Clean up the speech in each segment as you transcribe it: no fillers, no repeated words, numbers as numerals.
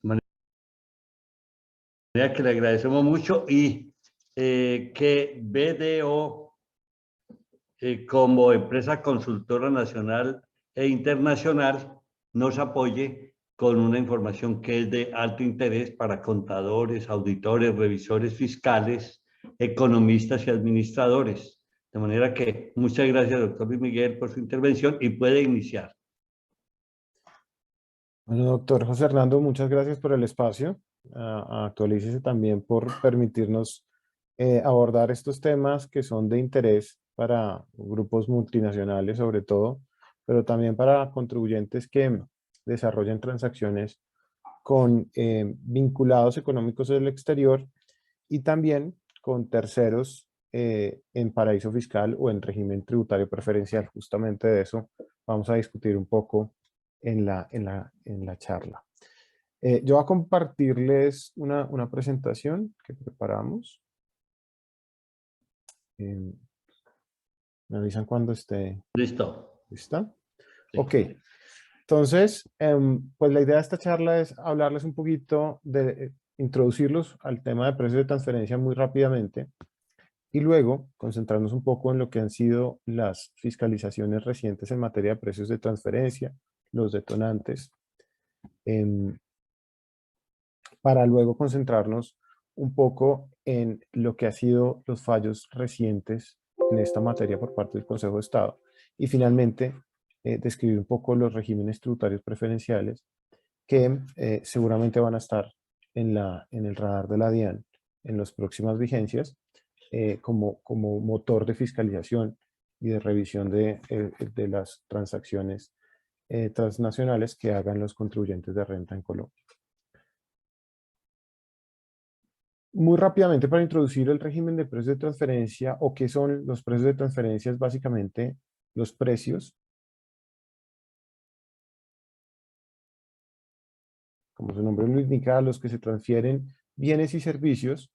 manera que le agradecemos mucho y que BDO como empresa consultora nacional e internacional nos apoye con una información que es de alto interés para contadores, auditores, revisores fiscales, economistas y administradores. De manera que muchas gracias, doctor Luis Miguel, por su intervención y puede iniciar. Bueno, doctor José Hernando, muchas gracias por el espacio. Actualícese también por permitirnos abordar estos temas que son de interés para grupos multinacionales sobre todo, pero también para contribuyentes que desarrollan transacciones con vinculados económicos del exterior y también con terceros en paraíso fiscal o en régimen tributario preferencial. Justamente de eso vamos a discutir un poco en la charla. Yo voy a compartirles una presentación que preparamos. Me avisan cuando esté Listo. lista. Sí. Ok. Entonces, pues la idea de esta charla es hablarles un poquito de introducirlos al tema de precios de transferencia muy rápidamente y luego concentrarnos un poco en lo que han sido las fiscalizaciones recientes en materia de precios de transferencia, los detonantes, para luego concentrarnos un poco en lo que han sido los fallos recientes en esta materia por parte del Consejo de Estado y finalmente describir un poco los regímenes tributarios preferenciales que seguramente van a estar en el radar de la DIAN en las próximas vigencias como motor de fiscalización y de revisión de las transacciones transnacionales que hagan los contribuyentes de renta en Colombia. Muy rápidamente para introducir el régimen de precios de transferencia o qué son los precios de transferencia es básicamente los precios, como su nombre lo indica, a los que se transfieren bienes y servicios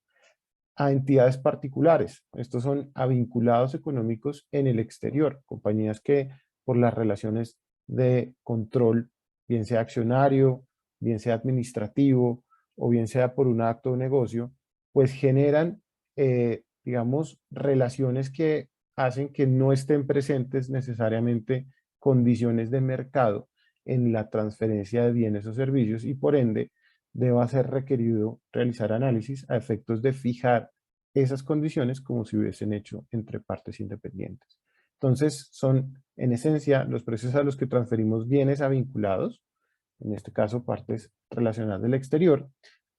a entidades particulares. Estos son a vinculados económicos en el exterior, compañías que por las relaciones de control, bien sea accionario, bien sea administrativo o bien sea por un acto de negocio, pues generan, digamos, relaciones que hacen que no estén presentes necesariamente condiciones de mercado en la transferencia de bienes o servicios y por ende deba ser requerido realizar análisis a efectos de fijar esas condiciones como si hubiesen hecho entre partes independientes. Entonces, son en esencia los precios a los que transferimos bienes a vinculados, en este caso partes relacionadas del exterior.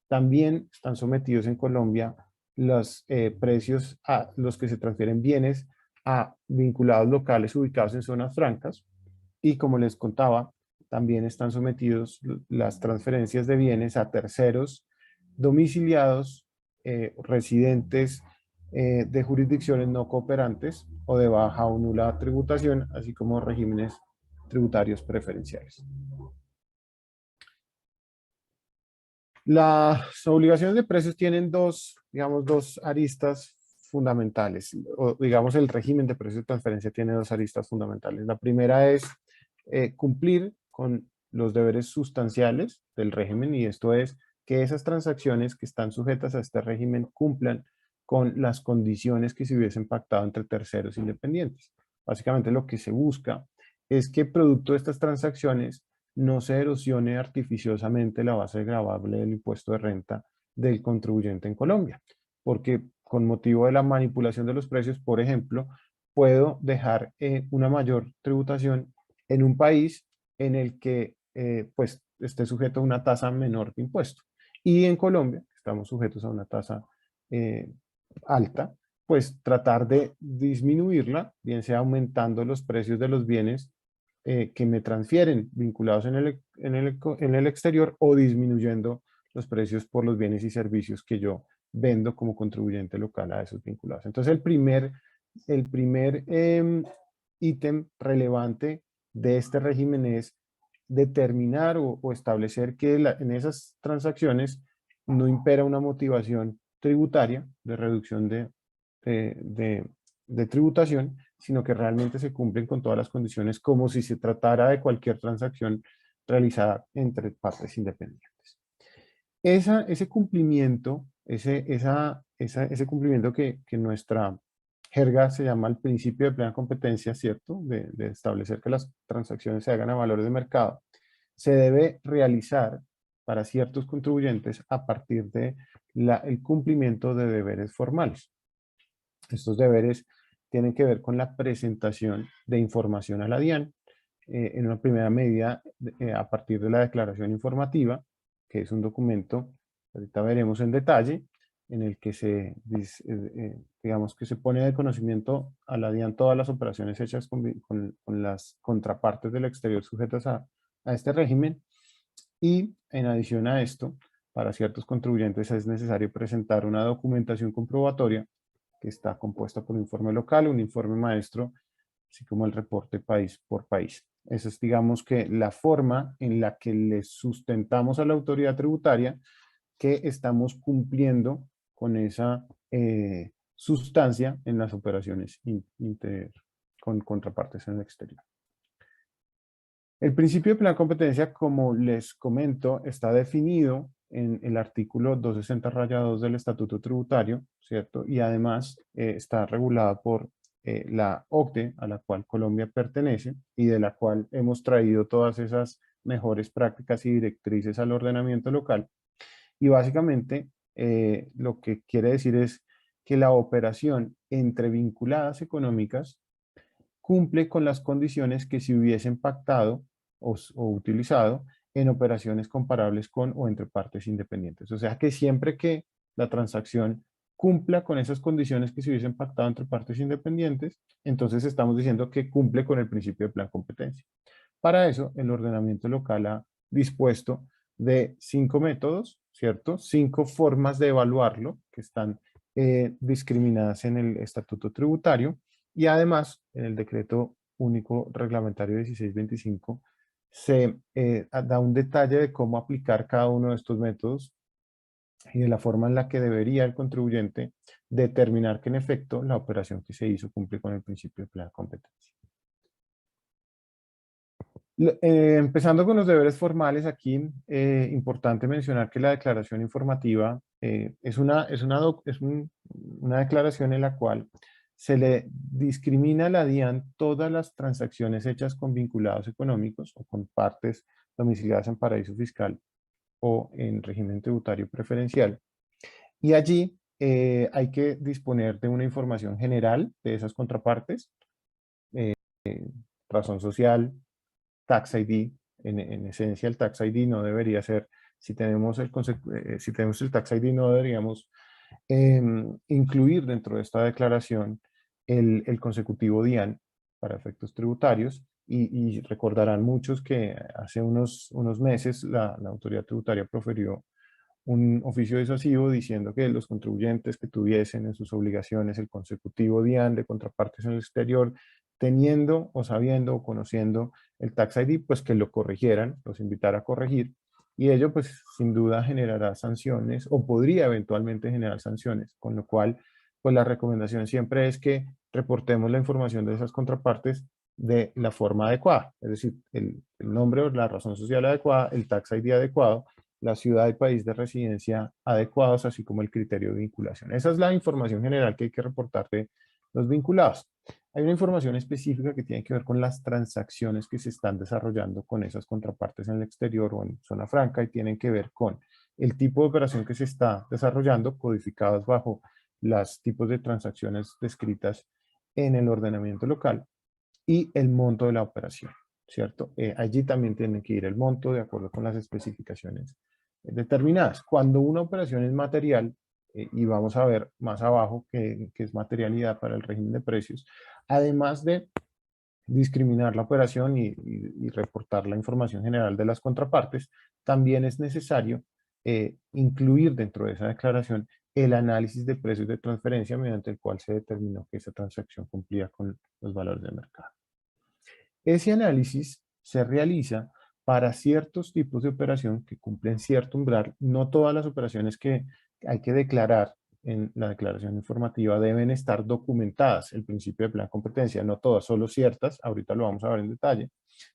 También están sometidos en Colombia los precios a los que se transfieren bienes a vinculados locales ubicados en zonas francas. Y como les contaba, también están sometidos las transferencias de bienes a terceros domiciliados, residentes de jurisdicciones no cooperantes o de baja o nula tributación, así como regímenes tributarios preferenciales. Las obligaciones de precios tienen dos aristas fundamentales, o digamos el régimen de precios de transferencia tiene dos aristas fundamentales. La primera es cumplir con los deberes sustanciales del régimen y esto es que esas transacciones que están sujetas a este régimen cumplan con las condiciones que se hubiesen pactado entre terceros independientes. Básicamente lo que se busca es que producto de estas transacciones no se erosione artificiosamente la base gravable del impuesto de renta del contribuyente en Colombia, porque con motivo de la manipulación de los precios, por ejemplo, puedo dejar una mayor tributación en un país en el que pues esté sujeto a una tasa menor de impuesto. Y en Colombia, estamos sujetos a una tasa alta, pues tratar de disminuirla, bien sea aumentando los precios de los bienes que me transfieren vinculados en el exterior o disminuyendo los precios por los bienes y servicios que yo vendo como contribuyente local a esos vinculados. Entonces el primer ítem relevante de este régimen es determinar o establecer que en esas transacciones no impera una motivación tributaria de reducción de tributación, sino que realmente se cumplen con todas las condiciones como si se tratara de cualquier transacción realizada entre partes independientes. Ese cumplimiento, ese cumplimiento que nuestra jerga se llama el principio de plena competencia, ¿cierto? De establecer que las transacciones se hagan a valores de mercado, se debe realizar para ciertos contribuyentes a partir de el cumplimiento de deberes formales. Estos deberes tienen que ver con la presentación de información a la DIAN, en una primera medida a partir de la declaración informativa, que es un documento, ahorita veremos en detalle, en el que digamos que se pone de conocimiento a la DIAN todas las operaciones hechas con las contrapartes del exterior sujetas a este régimen, y en adición a esto, para ciertos contribuyentes es necesario presentar una documentación comprobatoria que está compuesta por un informe local, un informe maestro, así como el reporte país por país. Esa es, digamos, que la forma en la que le sustentamos a la autoridad tributaria que estamos cumpliendo con esa sustancia en las operaciones con contrapartes en el exterior. El principio de plena competencia, como les comento, está definido en el artículo 260-2 del Estatuto Tributario, ¿cierto? Y además está regulada por la OCDE, a la cual Colombia pertenece, y de la cual hemos traído todas esas mejores prácticas y directrices al ordenamiento local. Y básicamente lo que quiere decir es que la operación entre vinculadas económicas cumple con las condiciones que se hubiesen pactado o utilizado en operaciones comparables con o entre partes independientes. O sea que siempre que la transacción cumpla con esas condiciones que se hubiesen pactado entre partes independientes, entonces estamos diciendo que cumple con el principio de plan competencia. Para eso, el ordenamiento local ha dispuesto de 5 métodos, ¿cierto? 5 formas de evaluarlo que están discriminadas en el Estatuto Tributario, y además en el Decreto Único Reglamentario 1625 se da un detalle de cómo aplicar cada uno de estos métodos y de la forma en la que debería el contribuyente determinar que en efecto la operación que se hizo cumple con el principio de plena competencia. Empezando con los deberes formales, aquí importante mencionar que la declaración informativa es una declaración en la cual se le discrimina a la DIAN todas las transacciones hechas con vinculados económicos o con partes domiciliadas en paraíso fiscal o en régimen tributario preferencial. Y allí hay que disponer de una información general de esas contrapartes, razón social, Tax ID. En esencia, el Tax ID no debería ser, si tenemos el Tax ID, no deberíamos incluir dentro de esta declaración el consecutivo DIAN para efectos tributarios. Y recordarán muchos que hace unos meses la autoridad tributaria profirió un oficio disuasivo diciendo que los contribuyentes que tuviesen en sus obligaciones el consecutivo DIAN de contrapartes en el exterior, teniendo o sabiendo o conociendo el Tax ID, pues que lo corrigieran, los invitara a corregir, y ello pues sin duda generará sanciones o podría eventualmente generar sanciones, con lo cual pues la recomendación siempre es que reportemos la información de esas contrapartes de la forma adecuada, es decir, el nombre o la razón social adecuada, el Tax ID adecuado, la ciudad y país de residencia adecuados, así como el criterio de vinculación. Esa es la información general que hay que reportar de los vinculados. Hay una información específica que tiene que ver con las transacciones que se están desarrollando con esas contrapartes en el exterior o en zona franca, y tienen que ver con el tipo de operación que se está desarrollando, codificados bajo los tipos de transacciones descritas en el ordenamiento local, y el monto de la operación, ¿cierto? Allí también tiene que ir el monto de acuerdo con las especificaciones determinadas. Cuando una operación es material, y vamos a ver más abajo que es materialidad para el régimen de precios, además de discriminar la operación y reportar la información general de las contrapartes, también es necesario incluir dentro de esa declaración el análisis de precios de transferencia mediante el cual se determinó que esa transacción cumplía con los valores del mercado. Ese análisis se realiza para ciertos tipos de operación que cumplen cierto umbral. No todas las operaciones que hay que declarar en la declaración informativa deben estar documentadas, el principio de plena competencia, no todas, solo ciertas, ahorita lo vamos a ver en detalle,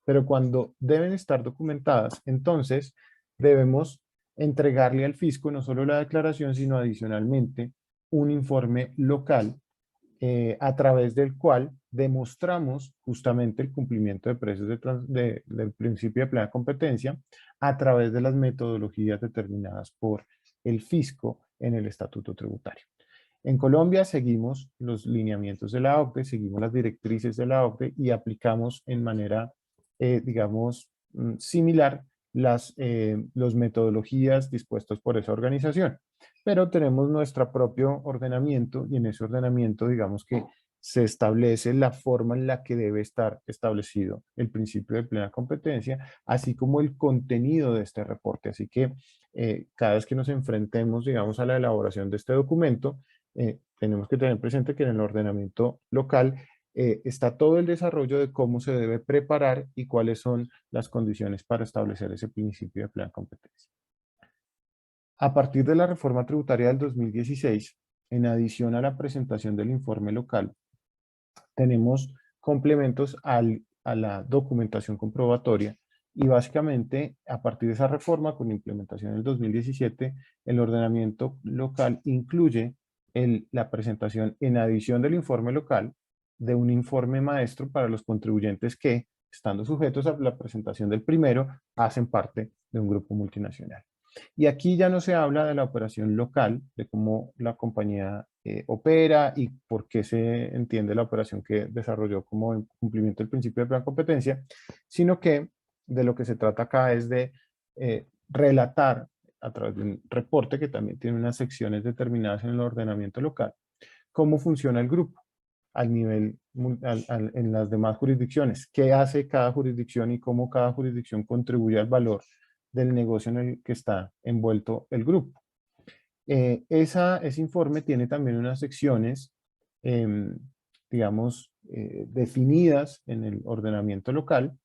pero cuando deben estar documentadas, entonces debemos entregarle al fisco no solo la declaración, sino adicionalmente un informe local a través del cual demostramos justamente el cumplimiento de precios del principio de plena competencia a través de las metodologías determinadas por el fisco en el estatuto tributario. En Colombia seguimos los lineamientos de la OCDE, seguimos las directrices de la OCDE y aplicamos en manera, digamos, similar los metodologías dispuestos por esa organización. Pero tenemos nuestro propio ordenamiento y en ese ordenamiento, digamos que se establece la forma en la que debe estar establecido el principio de plena competencia, así como el contenido de este reporte. Así que cada vez que nos enfrentemos, digamos, a la elaboración de este documento, tenemos que tener presente que en el ordenamiento local está todo el desarrollo de cómo se debe preparar y cuáles son las condiciones para establecer ese principio de plena competencia. A partir de la reforma tributaria del 2016, en adición a la presentación del informe local, tenemos complementos a la documentación comprobatoria y básicamente a partir de esa reforma con implementación en el 2017, el ordenamiento local incluye la presentación en adición del informe local de un informe maestro para los contribuyentes que, estando sujetos a la presentación del primero, hacen parte de un grupo multinacional. Y aquí ya no se habla de la operación local, de cómo la compañía opera y por qué se entiende la operación que desarrolló como en cumplimiento del principio de plena competencia, sino que de lo que se trata acá es de relatar a través de un reporte que también tiene unas secciones determinadas en el ordenamiento local, cómo funciona el grupo al nivel, en las demás jurisdicciones, qué hace cada jurisdicción y cómo cada jurisdicción contribuye al valor del negocio en el que está envuelto el grupo. Ese informe tiene también unas secciones, digamos, definidas en el ordenamiento local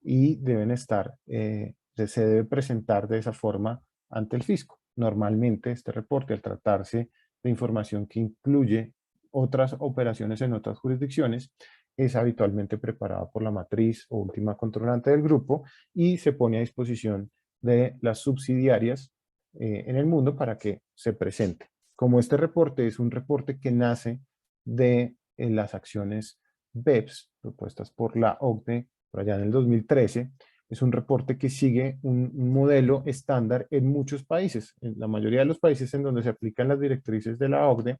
y deben estar, se debe presentar de esa forma ante el fisco. Normalmente este reporte, al tratarse de información que incluye otras operaciones en otras jurisdicciones, es habitualmente preparado por la matriz o última controlante del grupo y se pone a disposición de las subsidiarias en el mundo para que se presente. Como este reporte es un reporte que nace de las acciones BEPS propuestas por la OCDE por allá en el 2013, es un reporte que sigue un modelo estándar en muchos países. En la mayoría de los países en donde se aplican las directrices de la OCDE,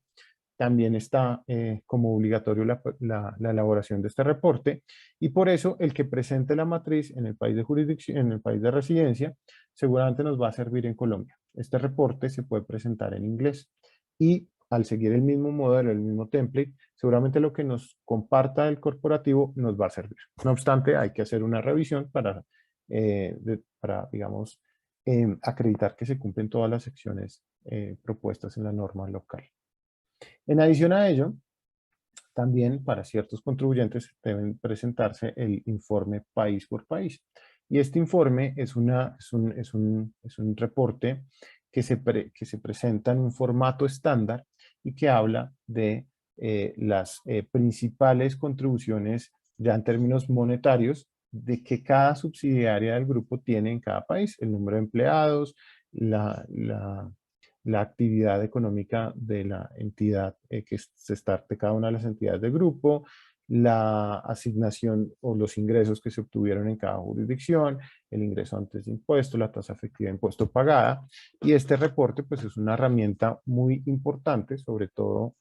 también está como obligatorio la elaboración de este reporte y por eso el que presente la matriz en el país de jurisdicción, en el país de residencia, seguramente nos va a servir en Colombia. Este reporte se puede presentar en inglés y al seguir el mismo modelo, el mismo template, seguramente lo que nos comparta el corporativo nos va a servir. No obstante, hay que hacer una revisión para digamos, acreditar que se cumplen todas las secciones propuestas en la norma local. En adición a ello, también para ciertos contribuyentes deben presentarse el informe país por país. Y este informe es un reporte que se presenta en un formato estándar y que habla de las principales contribuciones ya en términos monetarios de que cada subsidiaria del grupo tiene en cada país, el número de empleados, la actividad económica de la entidad que se está de cada una de las entidades del grupo, la asignación o los ingresos que se obtuvieron en cada jurisdicción, el ingreso antes de impuesto, la tasa efectiva de impuesto pagada. Y este reporte pues es una herramienta muy importante, sobre todo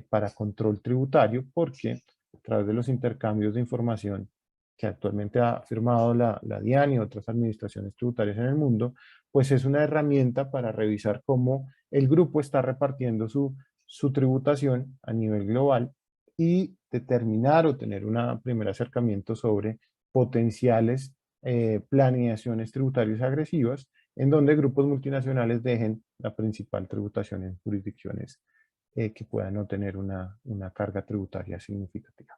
para control tributario, porque a través de los intercambios de información que actualmente ha firmado la DIAN y otras administraciones tributarias en el mundo, pues es una herramienta para revisar cómo el grupo está repartiendo su tributación a nivel global y determinar o tener un primer acercamiento sobre potenciales planeaciones tributarias agresivas en donde grupos multinacionales dejen la principal tributación en jurisdicciones que puedan no tener una carga tributaria significativa.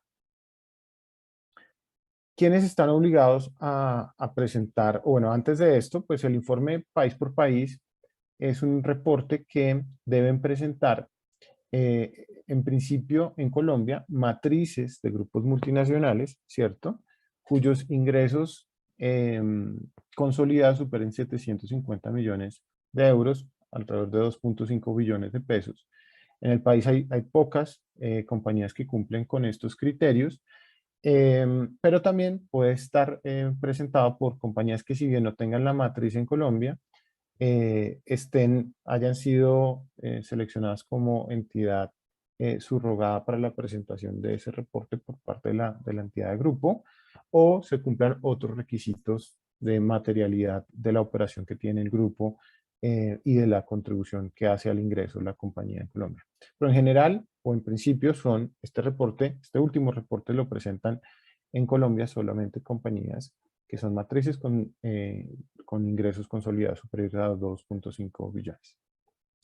¿Quiénes están obligados a presentar? O bueno, antes de esto, pues el informe país por país es un reporte que deben presentar, en principio en Colombia, matrices de grupos multinacionales, ¿cierto? Cuyos ingresos consolidadas superen 750 millones de euros, alrededor de 2.5 billones de pesos. En el país hay pocas compañías que cumplen con estos criterios, pero también puede estar presentado por compañías que, si bien no tengan la matriz en Colombia, hayan sido seleccionadas como entidad subrogada para la presentación de ese reporte por parte de la entidad de grupo, o se cumplan otros requisitos de materialidad de la operación que tiene el grupo y de la contribución que hace al ingreso de la compañía en Colombia. Pero en general, o en principio, este último reporte lo presentan en Colombia solamente compañías que son matrices con ingresos consolidados superiores a 2.5 billones.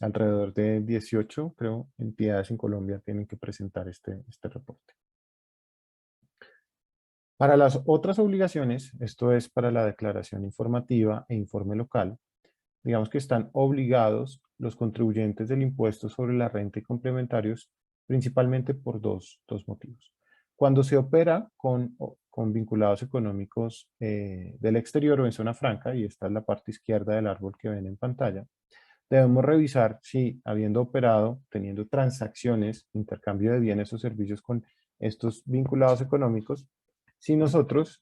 Alrededor de 18, creo, entidades en Colombia tienen que presentar este reporte. Para las otras obligaciones, esto es para la declaración informativa e informe local, digamos que están obligados los contribuyentes del impuesto sobre la renta y complementarios, principalmente por dos motivos. Cuando se opera con vinculados económicos del exterior o en zona franca, y esta es la parte izquierda del árbol que ven en pantalla, debemos revisar si, habiendo operado, teniendo transacciones, intercambio de bienes o servicios con estos vinculados económicos, si nosotros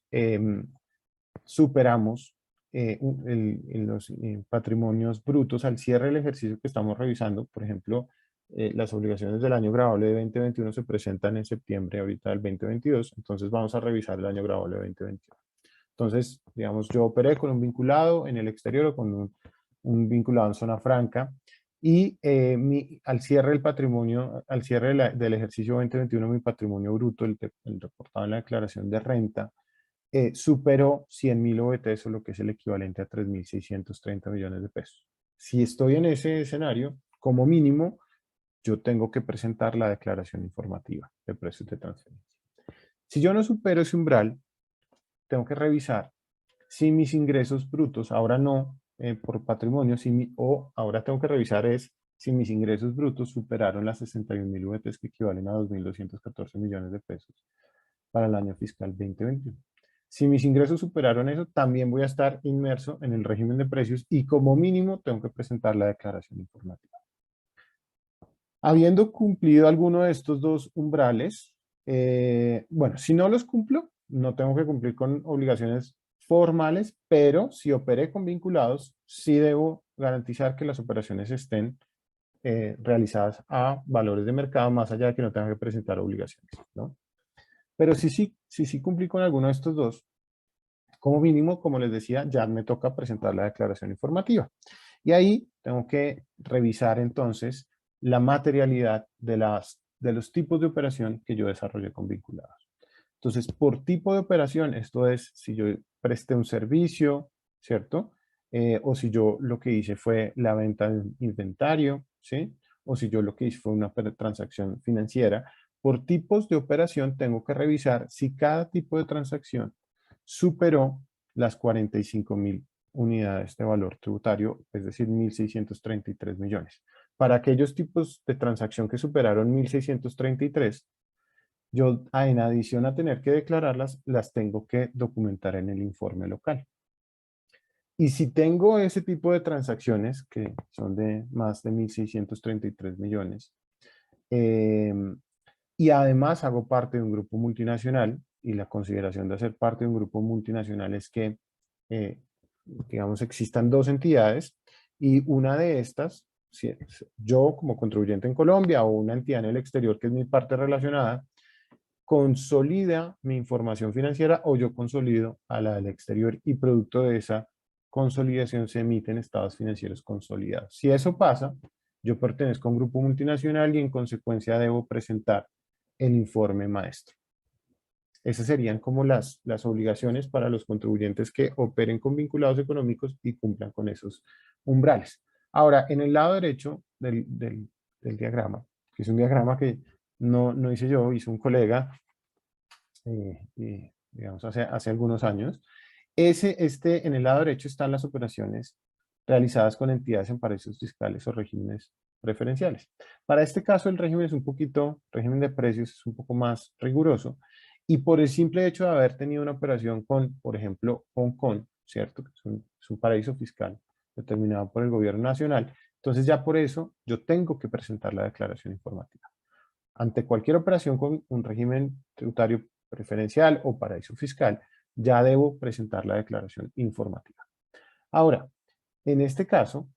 superamos los patrimonios brutos al cierre del ejercicio que estamos revisando. Por ejemplo, las obligaciones del año gravable de 2021 se presentan en septiembre ahorita del 2022, entonces vamos a revisar el año gravable de 2021. Entonces, digamos, yo operé con un vinculado en el exterior o con un vinculado en zona franca, y al cierre del patrimonio, al cierre del ejercicio 2021, mi patrimonio bruto, el reportado en la declaración de renta, superó 100.000 OVTs, o lo que es el equivalente a 3.630 millones de pesos. Si estoy en ese escenario, como mínimo, yo tengo que presentar la declaración informativa de precios de transferencia. Si yo no supero ese umbral, tengo que revisar si mis ingresos brutos, ahora no por patrimonio, o ahora tengo que revisar si mis ingresos brutos superaron las 61.000 VTs, que equivalen a 2.214 millones de pesos para el año fiscal 2021. Si mis ingresos superaron eso, también voy a estar inmerso en el régimen de precios y como mínimo tengo que presentar la declaración informativa. Habiendo cumplido alguno de estos dos umbrales, bueno, si no los cumplo, no tengo que cumplir con obligaciones formales, pero si operé con vinculados, sí debo garantizar que las operaciones estén realizadas a valores de mercado, más allá de que no tenga que presentar obligaciones, ¿no? Pero si cumplí con alguno de estos dos, como mínimo, como les decía, ya me toca presentar la declaración informativa. Y ahí tengo que revisar entonces la materialidad de los tipos de operación que yo desarrollé con vinculados. Entonces, por tipo de operación, esto es si yo presté un servicio, ¿cierto? O si yo lo que hice fue la venta de un inventario, ¿sí? O si yo lo que hice fue una transacción financiera. Por tipos de operación tengo que revisar si cada tipo de transacción superó las 45.000 unidades de valor tributario, es decir, 1.633 millones. Para aquellos tipos de transacción que superaron 1.633, yo en adición a tener que declararlas, las tengo que documentar en el informe local. Y si tengo ese tipo de transacciones, que son de más de 1.633 millones, y además hago parte de un grupo multinacional, y la consideración de hacer parte de un grupo multinacional es que, digamos, existan dos entidades, y una de estas, yo como contribuyente en Colombia o una entidad en el exterior que es mi parte relacionada, consolida mi información financiera o yo consolido a la del exterior, y producto de esa consolidación se emiten estados financieros consolidados. Si eso pasa, yo pertenezco a un grupo multinacional y en consecuencia debo presentar el informe maestro. Esas serían como las obligaciones para los contribuyentes que operen con vinculados económicos y cumplan con esos umbrales. Ahora, en el lado derecho del diagrama, que es un diagrama que no hice yo, hizo un colega, digamos, hace algunos años. En el lado derecho están las operaciones realizadas con entidades en paraísos fiscales o regímenes preferenciales. Para este caso, el régimen de precios es un poco más riguroso, Y por el simple hecho de haber tenido una operación con, por ejemplo, Hong Kong, ¿cierto? Que es un paraíso fiscal determinado por el gobierno nacional. Entonces ya por eso yo tengo que presentar la declaración informativa. Ante cualquier operación con un régimen tributario preferencial o paraíso fiscal, ya debo presentar la declaración informativa. Ahora, en este caso,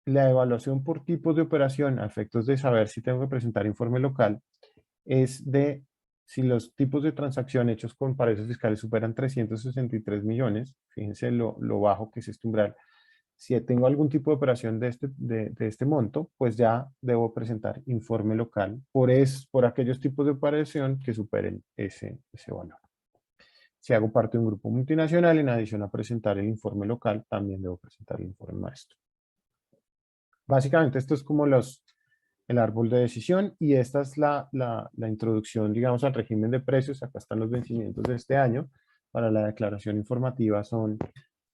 la evaluación por tipos de operación a efectos de saber si tengo que presentar informe local es de si los tipos de transacción hechos con paraísos fiscales superan 363 millones, fíjense lo bajo que es este umbral. Si tengo algún tipo de operación de este monto, pues ya debo presentar informe local por aquellos tipos de operación que superen ese valor. Si hago parte de un grupo multinacional, en adición a presentar el informe local, también debo presentar el informe maestro. Básicamente esto es como el árbol de decisión y esta es la introducción, digamos, al régimen de precios. Acá están los vencimientos de este año. Para la declaración informativa son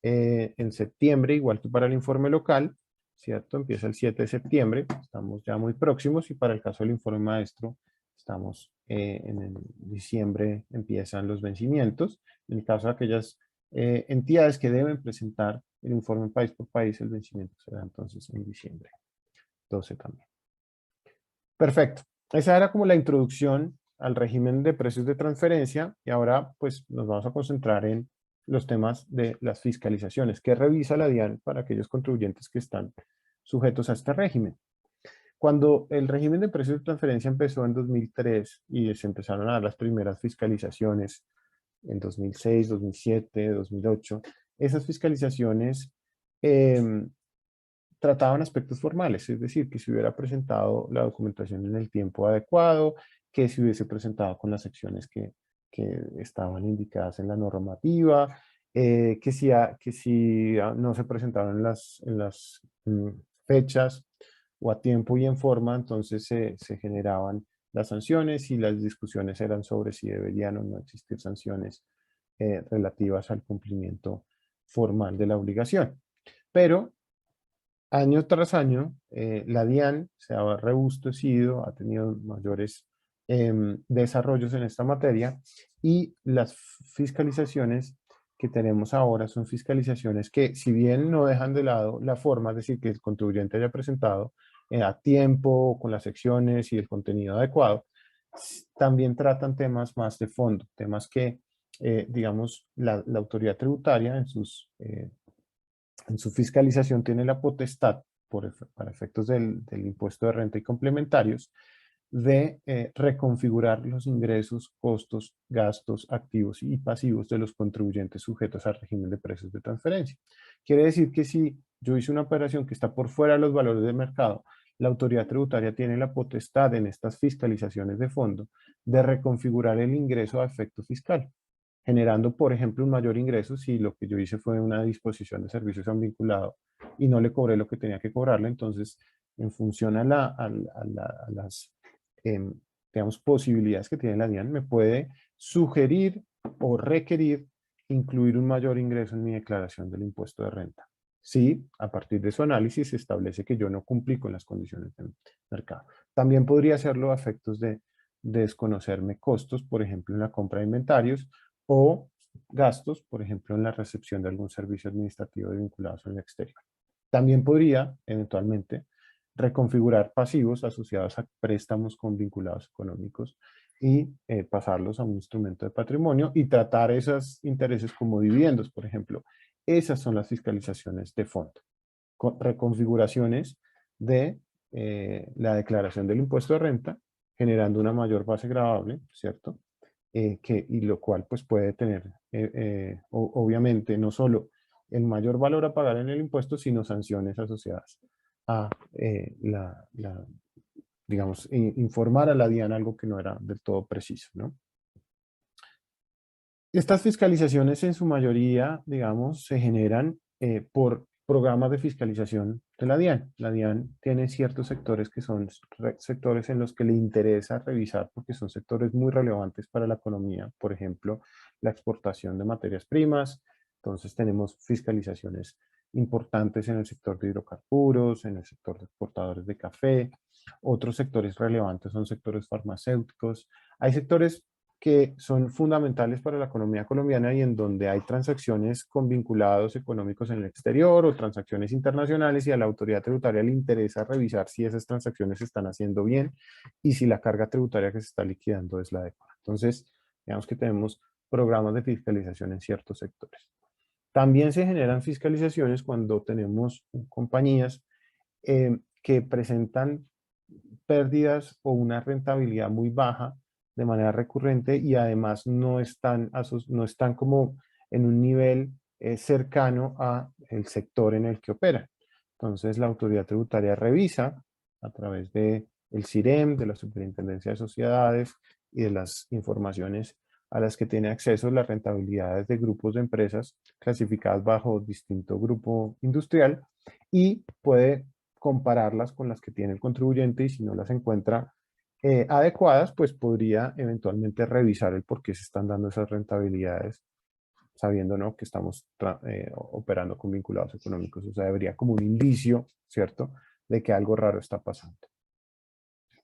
en septiembre, igual que para el informe local, ¿cierto? Empieza el 7 de septiembre, estamos ya muy próximos y para el caso del informe maestro estamos en el diciembre, empiezan los vencimientos. En el caso de aquellas entidades que deben presentar el informe país por país, el vencimiento será entonces en diciembre 12 también. Perfecto. Esa era como la introducción al régimen de precios de transferencia y ahora pues nos vamos a concentrar en los temas de las fiscalizaciones que revisa la DIAN para aquellos contribuyentes que están sujetos a este régimen. Cuando el régimen de precios de transferencia empezó en 2003 y se empezaron a dar las primeras fiscalizaciones en 2006, 2007, 2008, esas fiscalizaciones trataban aspectos formales, es decir, que se hubiera presentado la documentación en el tiempo adecuado, que se hubiese presentado con las secciones que estaban indicadas en la normativa, que si no se presentaron en las fechas o a tiempo y en forma, entonces se generaban las sanciones y las discusiones eran sobre si deberían o no existir sanciones relativas al cumplimiento formal de la obligación. Pero año tras año, la DIAN se ha robustecido, ha tenido mayores desarrollos en esta materia y las fiscalizaciones que tenemos ahora son fiscalizaciones que, si bien no dejan de lado la forma, es decir, que el contribuyente haya presentado a tiempo, con las secciones y el contenido adecuado, también tratan temas más de fondo, temas que, digamos, la autoridad tributaria en su fiscalización tiene la potestad, para efectos del impuesto de renta y complementarios, de reconfigurar los ingresos, costos, gastos, activos y pasivos de los contribuyentes sujetos al régimen de precios de transferencia. Quiere decir que si yo hice una operación que está por fuera de los valores de mercado, la autoridad tributaria tiene la potestad en estas fiscalizaciones de fondo de reconfigurar el ingreso a efecto fiscal, generando, por ejemplo, un mayor ingreso si lo que yo hice fue una disposición de servicios a un vinculado y no le cobré lo que tenía que cobrarle. Entonces, en función a las digamos, posibilidades que tiene la DIAN, me puede sugerir o requerir incluir un mayor ingreso en mi declaración del impuesto de renta. Si a partir de su análisis se establece que yo no cumplí con las condiciones del mercado. También podría hacerlo a efectos de desconocerme costos, por ejemplo, en la compra de inventarios o gastos, por ejemplo, en la recepción de algún servicio administrativo vinculados al exterior. También podría, eventualmente, reconfigurar pasivos asociados a préstamos con vinculados económicos y pasarlos a un instrumento de patrimonio y tratar esos intereses como dividendos, por ejemplo. Esas son las fiscalizaciones de fondo. Reconfiguraciones de la declaración del impuesto de renta, generando una mayor base gravable, ¿cierto? Y lo cual pues puede tener, obviamente, no solo el mayor valor a pagar en el impuesto, sino sanciones asociadas a digamos, informar a la DIAN algo que no era del todo preciso, ¿no? Estas fiscalizaciones en su mayoría, digamos, se generan por programas de fiscalización de la DIAN. La DIAN tiene ciertos sectores que son sectores en los que le interesa revisar porque son sectores muy relevantes para la economía. Por ejemplo, la exportación de materias primas. Entonces tenemos fiscalizaciones importantes en el sector de hidrocarburos, en el sector de exportadores de café. Otros sectores relevantes son sectores farmacéuticos. Hay sectores que son fundamentales para la economía colombiana y en donde hay transacciones con vinculados económicos en el exterior o transacciones internacionales y a la autoridad tributaria le interesa revisar si esas transacciones se están haciendo bien y si la carga tributaria que se está liquidando es la adecuada. Entonces, digamos que tenemos programas de fiscalización en ciertos sectores. También se generan fiscalizaciones cuando tenemos compañías que presentan pérdidas o una rentabilidad muy baja de manera recurrente y además no están como en un nivel cercano a el sector en el que operan. Entonces la autoridad tributaria revisa a través de el CIREM, de la Superintendencia de Sociedades y de las informaciones a las que tiene acceso las rentabilidades de grupos de empresas clasificadas bajo distinto grupo industrial y puede compararlas con las que tiene el contribuyente y si no las encuentra adecuadas, pues podría eventualmente revisar el por qué se están dando esas rentabilidades, sabiendo, ¿no?, que estamos operando con vinculados económicos. O sea, debería como un indicio, ¿cierto?, de que algo raro está pasando.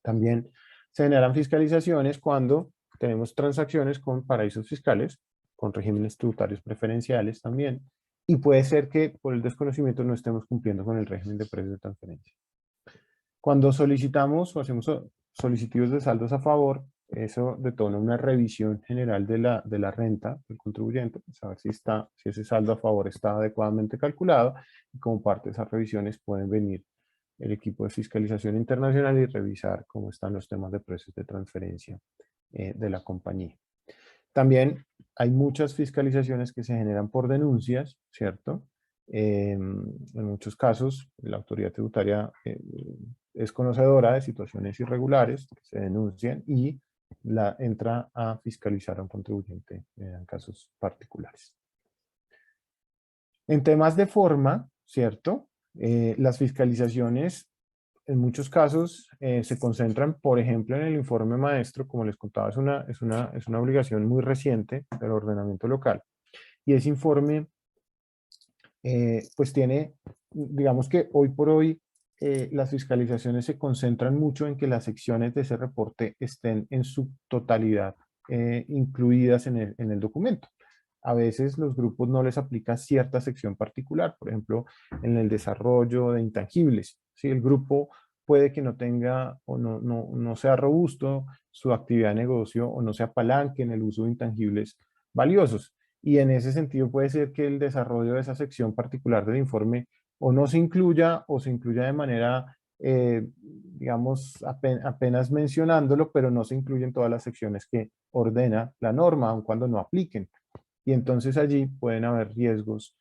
También se generan fiscalizaciones cuando tenemos transacciones con paraísos fiscales, con regímenes tributarios preferenciales también, y puede ser que por el desconocimiento no estemos cumpliendo con el régimen de precios de transferencia. Cuando solicitamos o hacemos solicitud de saldos a favor, eso detona una revisión general de la renta del contribuyente, saber si ese saldo a favor está adecuadamente calculado, y como parte de esas revisiones pueden venir el equipo de fiscalización internacional y revisar cómo están los temas de precios de transferencia de la compañía. También hay muchas fiscalizaciones que se generan por denuncias, ¿cierto? En muchos casos, la autoridad tributaria es conocedora de situaciones irregulares que se denuncian y entra a fiscalizar a un contribuyente en casos particulares. En temas de forma, ¿cierto? Las fiscalizaciones en muchos casos se concentran, por ejemplo, en el informe maestro, como les contaba, es una obligación muy reciente del ordenamiento local. Y ese informe, pues tiene, digamos que hoy por hoy, las fiscalizaciones se concentran mucho en que las secciones de ese reporte estén en su totalidad incluidas en el documento. A veces los grupos no les aplica cierta sección particular, por ejemplo, en el desarrollo de intangibles. Si el grupo puede que no tenga o no sea robusto su actividad de negocio o no se apalanque en el uso de intangibles valiosos. Y en ese sentido puede ser que el desarrollo de esa sección particular del informe o no se incluya o se incluya de manera, digamos, apenas mencionándolo, pero no se incluyen todas las secciones que ordena la norma, aun cuando no apliquen. Y entonces allí pueden haber riesgos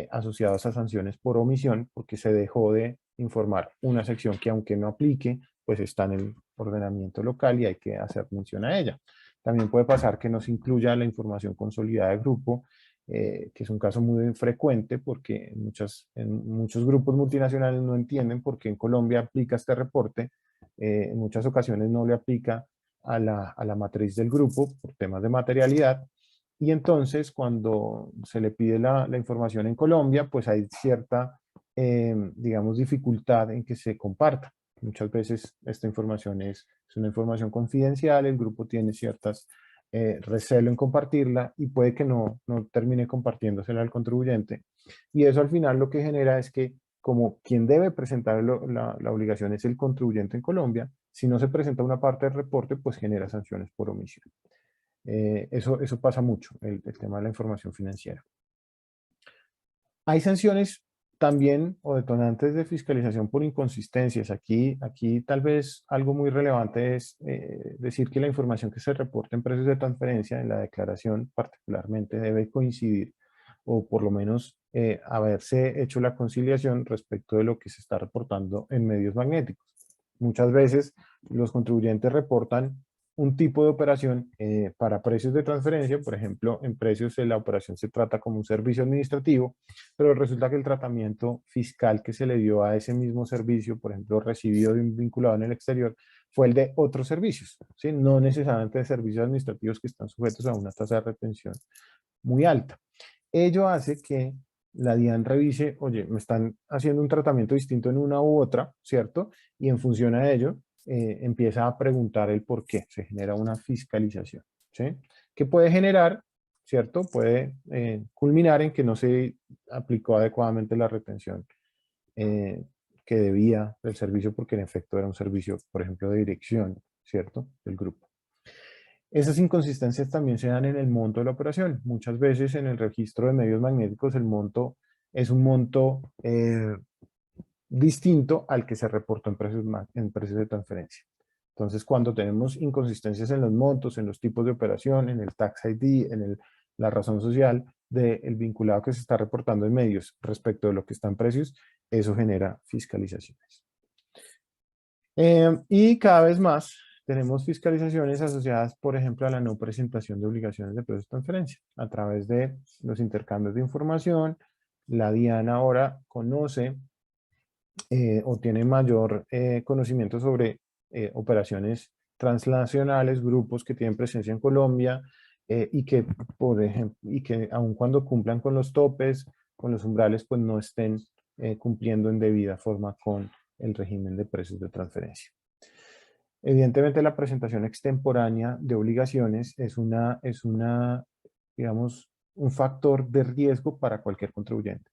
asociados a sanciones por omisión, porque se dejó de informar una sección que aunque no aplique, pues está en el ordenamiento local y hay que hacer mención a ella. También puede pasar que no se incluya la información consolidada de grupo, que es un caso muy frecuente porque en muchos grupos multinacionales no entienden por qué en Colombia aplica este reporte. En muchas ocasiones no le aplica a la matriz del grupo por temas de materialidad. Y entonces cuando se le pide la información en Colombia, pues hay cierta, digamos, dificultad en que se comparta. Muchas veces esta información es una información confidencial, el grupo tiene ciertas recelo en compartirla y puede que no termine compartiéndosela al contribuyente. Y eso al final lo que genera es que como quien debe presentar la obligación es el contribuyente en Colombia, si no se presenta una parte del reporte, pues genera sanciones por omisión. Eso pasa mucho, el tema de la información financiera. Hay sanciones también o detonantes de fiscalización por inconsistencias. Aquí tal vez algo muy relevante es decir que la información que se reporta en precios de transferencia en la declaración particularmente debe coincidir o por lo menos haberse hecho la conciliación respecto de lo que se está reportando en medios magnéticos. Muchas veces los contribuyentes reportan un tipo de operación para precios de transferencia, por ejemplo, en precios la operación se trata como un servicio administrativo, pero resulta que el tratamiento fiscal que se le dio a ese mismo servicio, por ejemplo, recibido de un vinculado en el exterior, fue el de otros servicios, ¿sí? No necesariamente de servicios administrativos que están sujetos a una tasa de retención muy alta. Ello hace que la DIAN revise, oye, me están haciendo un tratamiento distinto en una u otra, ¿cierto? Y en función a ello, empieza a preguntar el por qué, se genera una fiscalización. ¿sí? Que puede generar, ¿cierto? Puede culminar en que no se aplicó adecuadamente la retención que debía del servicio, porque en efecto era un servicio, por ejemplo, de dirección, ¿cierto? Del grupo. Esas inconsistencias también se dan en el monto de la operación. Muchas veces en el registro de medios magnéticos el monto es un monto distinto al que se reportó en precios de transferencia. Entonces, cuando tenemos inconsistencias en los montos, en los tipos de operación, en el tax ID, en la razón social del vinculado que se está reportando en medios respecto de lo que está en precios, eso genera fiscalizaciones. Y cada vez más tenemos fiscalizaciones asociadas, por ejemplo, a la no presentación de obligaciones de precios de transferencia. A través de los intercambios de información, la DIAN ahora conoce o tiene mayor conocimiento sobre operaciones transnacionales, grupos que tienen presencia en Colombia y que, por ejemplo, y que aun cuando cumplan con los topes, con los umbrales, pues no estén cumpliendo en debida forma con el régimen de precios de transferencia. Evidentemente, la presentación extemporánea de obligaciones es digamos, un factor de riesgo para cualquier contribuyente.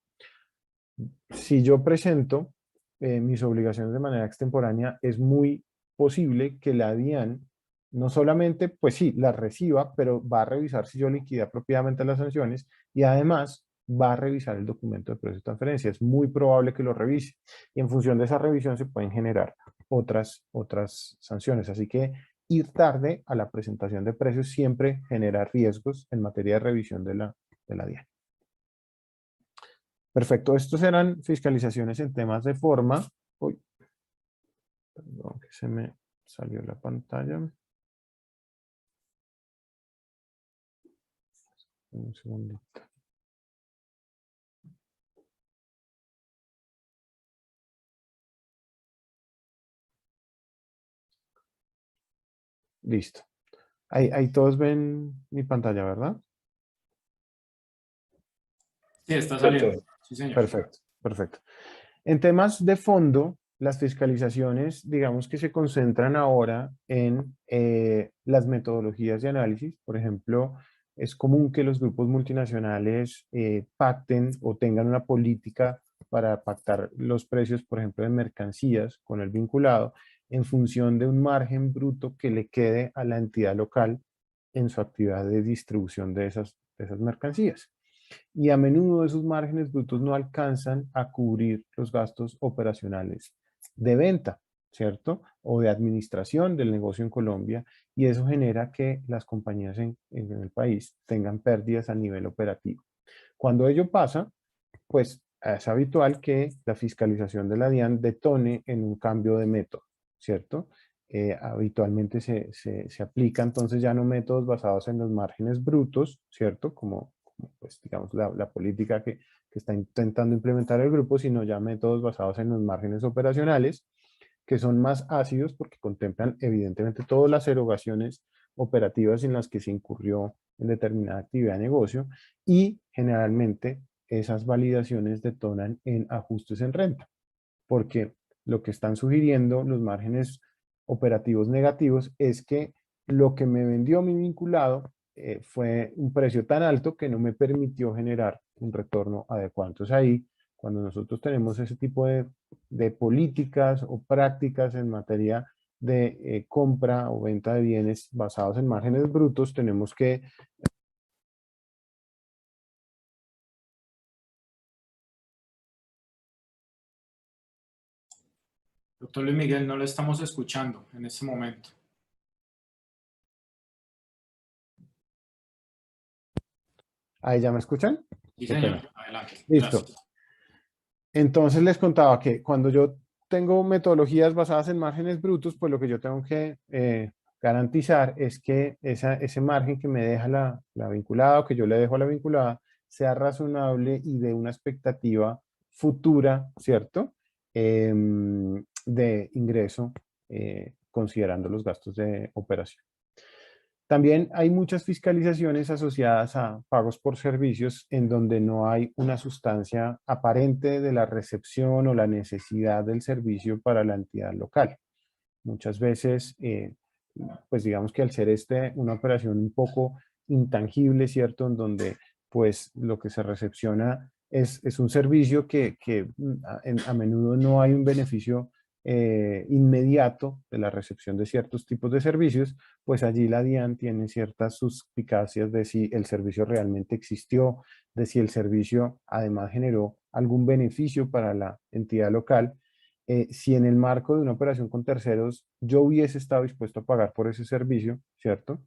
Si yo presento mis obligaciones de manera extemporánea, es muy posible que la DIAN no solamente, pues sí, las reciba, pero va a revisar si yo liquidé apropiadamente las sanciones y además va a revisar el documento de precio de transferencia. Es muy probable que lo revise y en función de esa revisión se pueden generar otras sanciones. Así que ir tarde a la presentación de precios siempre genera riesgos en materia de revisión de la DIAN. Perfecto, estos eran fiscalizaciones en temas de forma. Uy, perdón que se me salió la pantalla. Un segundito. Listo. Ahí todos ven mi pantalla, ¿verdad? Sí, está saliendo. Perfecto. Sí, señor. Perfecto, perfecto. En temas de fondo, las fiscalizaciones, digamos que se concentran ahora en las metodologías de análisis. Por ejemplo, es común que los grupos multinacionales pacten o tengan una política para pactar los precios, por ejemplo, de mercancías con el vinculado en función de un margen bruto que le quede a la entidad local en su actividad de distribución de esas mercancías. Y a menudo esos márgenes brutos no alcanzan a cubrir los gastos operacionales de venta, ¿cierto? O de administración del negocio en Colombia, y eso genera que las compañías en el país tengan pérdidas a nivel operativo. Cuando ello pasa, pues es habitual que la fiscalización de la DIAN detone en un cambio de método, ¿cierto? Habitualmente se aplica entonces ya no métodos basados en los márgenes brutos, ¿cierto? Como pues digamos la política que está intentando implementar el grupo, sino ya métodos basados en los márgenes operacionales, que son más ácidos porque contemplan evidentemente todas las erogaciones operativas en las que se incurrió en determinada actividad de negocio y generalmente esas validaciones detonan en ajustes en renta, porque lo que están sugiriendo los márgenes operativos negativos es que lo que me vendió mi vinculado fue un precio tan alto que no me permitió generar un retorno adecuado. Entonces ahí, cuando nosotros tenemos ese tipo de políticas o prácticas en materia de compra o venta de bienes basados en márgenes brutos, tenemos que Doctor Luis Miguel, no lo estamos escuchando en este momento. ¿Ahí ya me escuchan? Sí, Qué señor. pena. Adelante. Listo. Gracias. Entonces les contaba que cuando yo tengo metodologías basadas en márgenes brutos, pues lo que yo tengo que garantizar es que ese margen que me deja la vinculada o que yo le dejo a la vinculada sea razonable y de una expectativa futura, ¿cierto? De ingreso, considerando los gastos de operación. También hay muchas fiscalizaciones asociadas a pagos por servicios en donde no hay una sustancia aparente de la recepción o la necesidad del servicio para la entidad local. Muchas veces pues digamos que al ser una operación un poco intangible, ¿cierto? En donde pues lo que se recepciona es un servicio que a menudo no hay un beneficio inmediato de la recepción de ciertos tipos de servicios, pues allí la DIAN tiene ciertas suspicacias de si el servicio realmente existió, de si el servicio además generó algún beneficio para la entidad local. Si en el marco de una operación con terceros yo hubiese estado dispuesto a pagar por ese servicio, ¿cierto?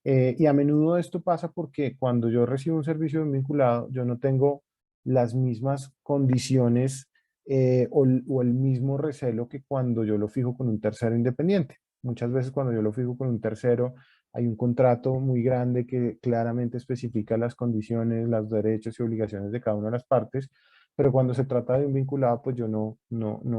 Y a menudo esto pasa porque cuando yo recibo un servicio de un vinculado, yo no tengo las mismas condiciones o el mismo recelo que cuando yo lo fijo con un tercero independiente. Muchas veces cuando yo lo fijo con un tercero, hay un contrato muy grande que claramente especifica las condiciones, los derechos y obligaciones de cada una de las partes, pero cuando se trata de un vinculado, pues yo no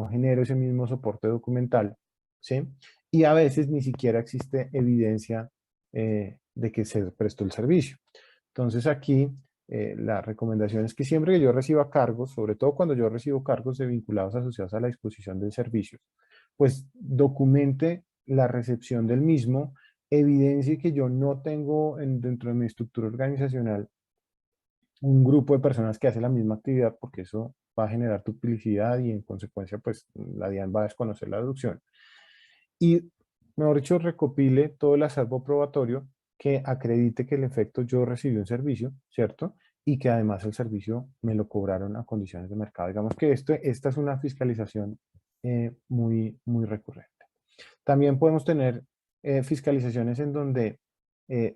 genero ese mismo soporte documental, ¿sí? Y a veces ni siquiera existe evidencia de que se prestó el servicio. Entonces aquí la recomendación es que siempre que yo reciba cargos, sobre todo cuando yo recibo cargos de vinculados asociados a la disposición del servicio, pues documente la recepción del mismo, evidencie que yo no tengo dentro de mi estructura organizacional un grupo de personas que hace la misma actividad, porque eso va a generar duplicidad y en consecuencia pues la DIAN va a desconocer la deducción. Y, mejor dicho, recopile todo el acervo probatorio que acredite que el efecto yo recibí un servicio, ¿cierto? Y que además el servicio me lo cobraron a condiciones de mercado. Digamos que esta es una fiscalización muy recurrente. También podemos tener fiscalizaciones en donde,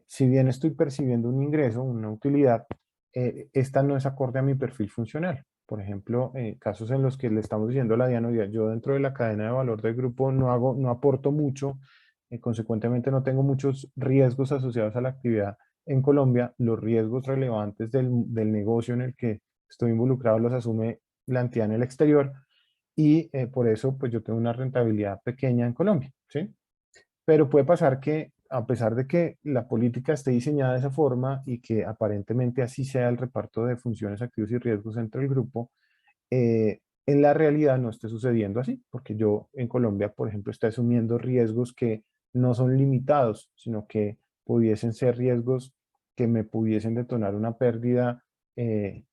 si bien estoy percibiendo un ingreso, una utilidad, esta no es acorde a mi perfil funcional. Por ejemplo, casos en los que le estamos diciendo a la DIAN, oiga, yo dentro de la cadena de valor del grupo no aporto mucho, consecuentemente no tengo muchos riesgos asociados a la actividad en Colombia. Los riesgos relevantes del negocio en el que estoy involucrado los asume la entidad en el exterior y por eso pues yo tengo una rentabilidad pequeña en Colombia, ¿sí? Pero puede pasar que a pesar de que la política esté diseñada de esa forma y que aparentemente así sea el reparto de funciones, activos y riesgos entre el grupo, en la realidad no esté sucediendo así, porque yo en Colombia, por ejemplo, estoy asumiendo riesgos que no son limitados, sino que pudiesen ser riesgos que me pudiesen detonar una pérdida, eh,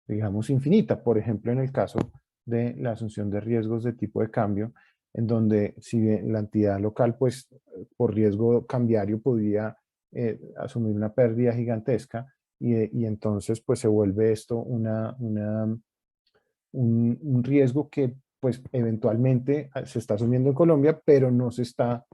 digamos, infinita. Por ejemplo, en el caso de la asunción de riesgos de tipo de cambio, en donde si la entidad local, pues por riesgo cambiario podría asumir una pérdida gigantesca y entonces pues se vuelve esto un riesgo que pues eventualmente se está asumiendo en Colombia, pero no se está